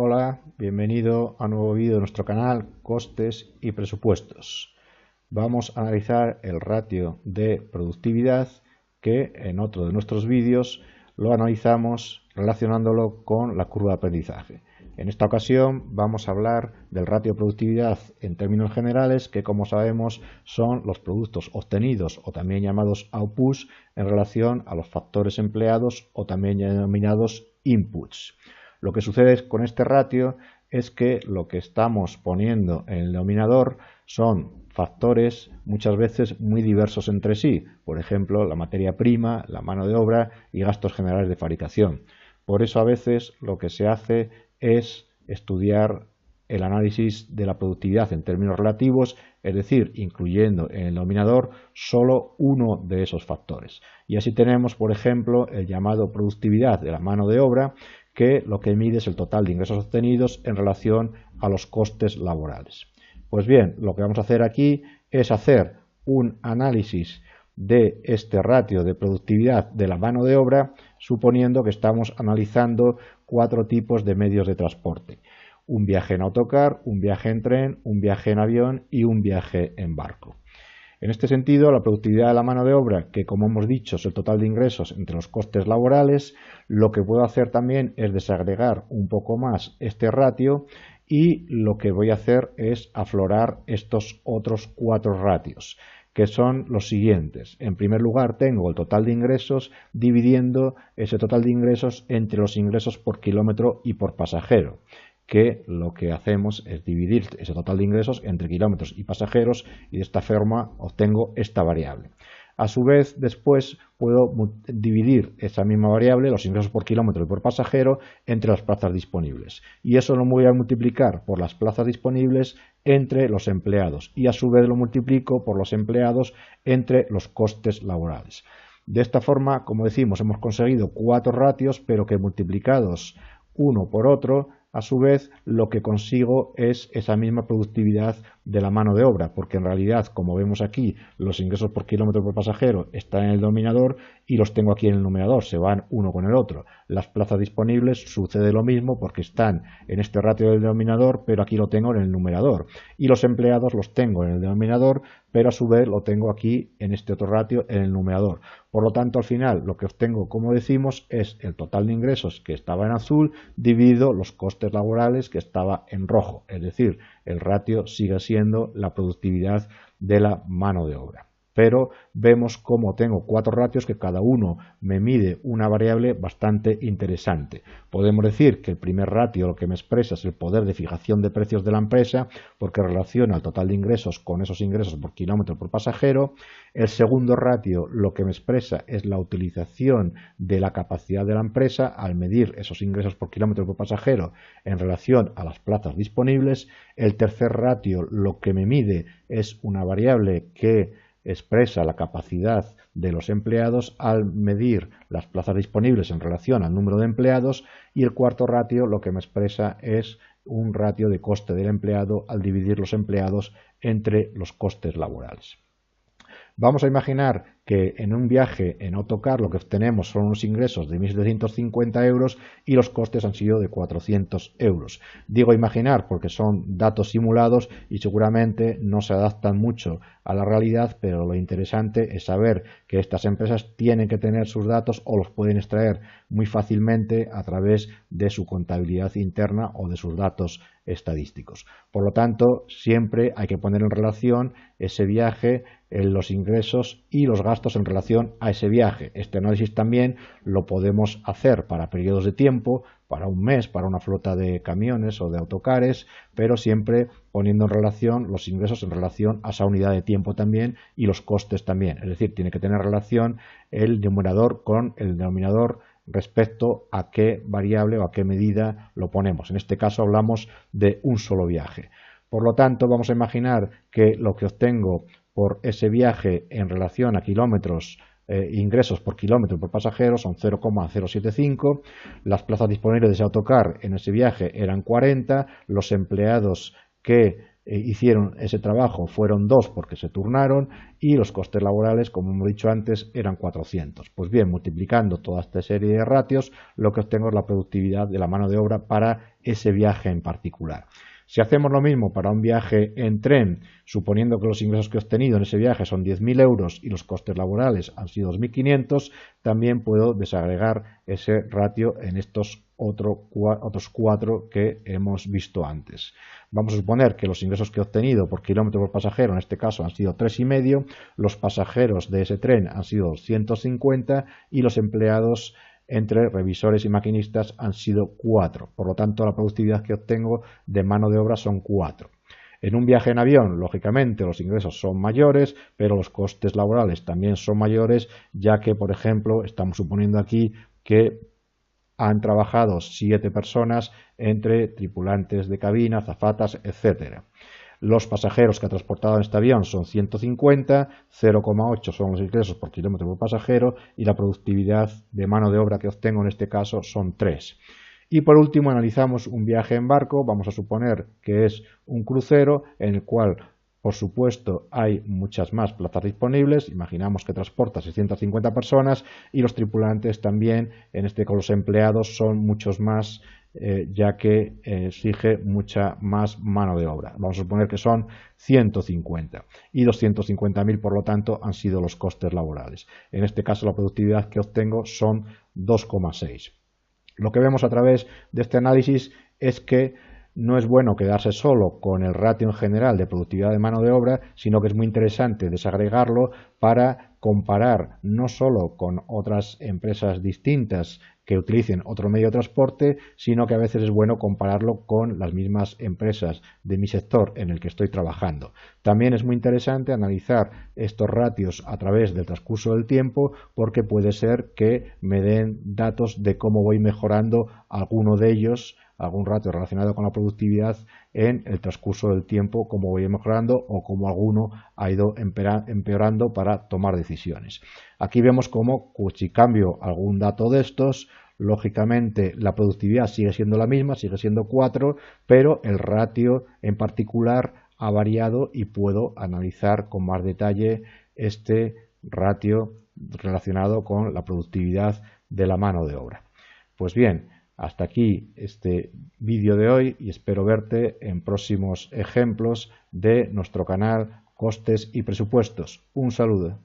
Hola, bienvenido a un nuevo vídeo de nuestro canal Costes y Presupuestos. Vamos a analizar el ratio de productividad que en otro de nuestros vídeos lo analizamos relacionándolo con la curva de aprendizaje. En esta ocasión vamos a hablar del ratio de productividad en términos generales, que como sabemos son los productos obtenidos o también llamados outputs en relación a los factores empleados o también denominados inputs. Lo que sucede con este ratio es que lo que estamos poniendo en el denominador son factores muchas veces muy diversos entre sí, por ejemplo, la materia prima, la mano de obra y gastos generales de fabricación. Por eso a veces lo que se hace es estudiar el análisis de la productividad en términos relativos, es decir, incluyendo en el denominador solo uno de esos factores. Y así tenemos, por ejemplo, el llamado productividad de la mano de obra, que lo que mide es el total de ingresos obtenidos en relación a los costes laborales. Pues bien, lo que vamos a hacer aquí es hacer un análisis de este ratio de productividad de la mano de obra, suponiendo que estamos analizando 4 tipos de medios de transporte: un viaje en autocar, un viaje en tren, un viaje en avión y un viaje en barco. En este sentido, la productividad de la mano de obra, que como hemos dicho es el total de ingresos entre los costes laborales, lo que puedo hacer también es desagregar un poco más este ratio, y lo que voy a hacer es aflorar estos otros 4 ratios, que son los siguientes. En primer lugar, tengo el total de ingresos dividiendo ese total de ingresos entre los ingresos por kilómetro y por pasajero, que lo que hacemos es dividir ese total de ingresos entre kilómetros y pasajeros, y de esta forma obtengo esta variable. A su vez, después puedo dividir esa misma variable, los ingresos por kilómetro y por pasajero, entre las plazas disponibles. Y eso lo voy a multiplicar por las plazas disponibles entre los empleados, y a su vez lo multiplico por los empleados entre los costes laborales. De esta forma, como decimos, hemos conseguido 4 ratios, pero que multiplicados uno por otro, a su vez lo que consigo es esa misma productividad de la mano de obra, porque en realidad, como vemos aquí, los ingresos por kilómetro por pasajero están en el denominador y los tengo aquí en el numerador, se van uno con el otro. Las plazas disponibles sucede lo mismo porque están en este ratio del denominador, pero aquí lo tengo en el numerador. Y los empleados los tengo en el denominador, pero a su vez lo tengo aquí en este otro ratio en el numerador. Por lo tanto, al final lo que obtengo, como decimos, es el total de ingresos, que estaba en azul, dividido los costes laborales, que estaba en rojo. Es decir, el ratio sigue siendo la productividad de la mano de obra. Pero vemos cómo tengo 4 ratios que cada uno me mide una variable bastante interesante. Podemos decir que el primer ratio lo que me expresa es el poder de fijación de precios de la empresa, porque relaciona el total de ingresos con esos ingresos por kilómetro por pasajero. El segundo ratio lo que me expresa es la utilización de la capacidad de la empresa al medir esos ingresos por kilómetro por pasajero en relación a las plazas disponibles. El tercer ratio lo que me mide es una variable que expresa la capacidad de los empleados al medir las plazas disponibles en relación al número de empleados, y el cuarto ratio lo que me expresa es un ratio de coste del empleado al dividir los empleados entre los costes laborales. Vamos a imaginar que en un viaje en autocar lo que obtenemos son unos ingresos de 1.750 euros y los costes han sido de 400 euros. Digo imaginar porque son datos simulados y seguramente no se adaptan mucho a la realidad, pero lo interesante es saber que estas empresas tienen que tener sus datos o los pueden extraer muy fácilmente a través de su contabilidad interna o de sus datos estadísticos. Por lo tanto, siempre hay que poner en relación ese viaje, los ingresos y los gastos en relación a ese viaje. Este análisis también lo podemos hacer para periodos de tiempo, para un mes, para una flota de camiones o de autocares, pero siempre poniendo en relación los ingresos en relación a esa unidad de tiempo también, y los costes también. Es decir, tiene que tener relación el numerador con el denominador respecto a qué variable o a qué medida lo ponemos. En este caso hablamos de un solo viaje. Por lo tanto, vamos a imaginar que lo que obtengo por ese viaje en relación a kilómetros, ingresos por kilómetro por pasajero son 0,075. Las plazas disponibles de ese autocar en ese viaje eran 40. Los empleados que hicieron ese trabajo fueron 2 porque se turnaron y los costes laborales, como hemos dicho antes, eran 400. Pues bien, multiplicando toda esta serie de ratios, lo que obtengo es la productividad de la mano de obra para ese viaje en particular. Si hacemos lo mismo para un viaje en tren, suponiendo que los ingresos que he obtenido en ese viaje son 10.000 euros y los costes laborales han sido 2.500, también puedo desagregar ese ratio en estos otros 4 que hemos visto antes. Vamos a suponer que los ingresos que he obtenido por kilómetro por pasajero, en este caso, han sido 3,5, los pasajeros de ese tren han sido 150 y los empleados entre revisores y maquinistas han sido 4. Por lo tanto, la productividad que obtengo de mano de obra son 4. En un viaje en avión, lógicamente, los ingresos son mayores, pero los costes laborales también son mayores, ya que, por ejemplo, estamos suponiendo aquí que han trabajado 7 personas entre tripulantes de cabina, azafatas, etc. Los pasajeros que ha transportado en este avión son 150, 0,8 son los ingresos por kilómetro por pasajero y la productividad de mano de obra que obtengo en este caso son 3. Y por último analizamos un viaje en barco, vamos a suponer que es un crucero en el cual por supuesto hay muchas más plazas disponibles, imaginamos que transporta 650 personas y los tripulantes también, en este caso los empleados son muchos más, ya que exige mucha más mano de obra. Vamos a suponer que son 150 y 250.000 por lo tanto han sido los costes laborales. En este caso la productividad que obtengo son 2,6. Lo que vemos a través de este análisis es que no es bueno quedarse solo con el ratio en general de productividad de mano de obra, sino que es muy interesante desagregarlo para comparar no solo con otras empresas distintas que utilicen otro medio de transporte, sino que a veces es bueno compararlo con las mismas empresas de mi sector en el que estoy trabajando. También es muy interesante analizar estos ratios a través del transcurso del tiempo, porque puede ser que me den datos de cómo voy mejorando alguno de ellos, algún ratio relacionado con la productividad en el transcurso del tiempo, cómo voy mejorando o cómo alguno ha ido empeorando para tomar decisiones. Aquí vemos cómo si cambio algún dato de estos, lógicamente la productividad sigue siendo la misma, sigue siendo 4, pero el ratio en particular ha variado y puedo analizar con más detalle este ratio relacionado con la productividad de la mano de obra. Pues bien, hasta aquí este vídeo de hoy y espero verte en próximos ejemplos de nuestro canal Costes y Presupuestos. Un saludo.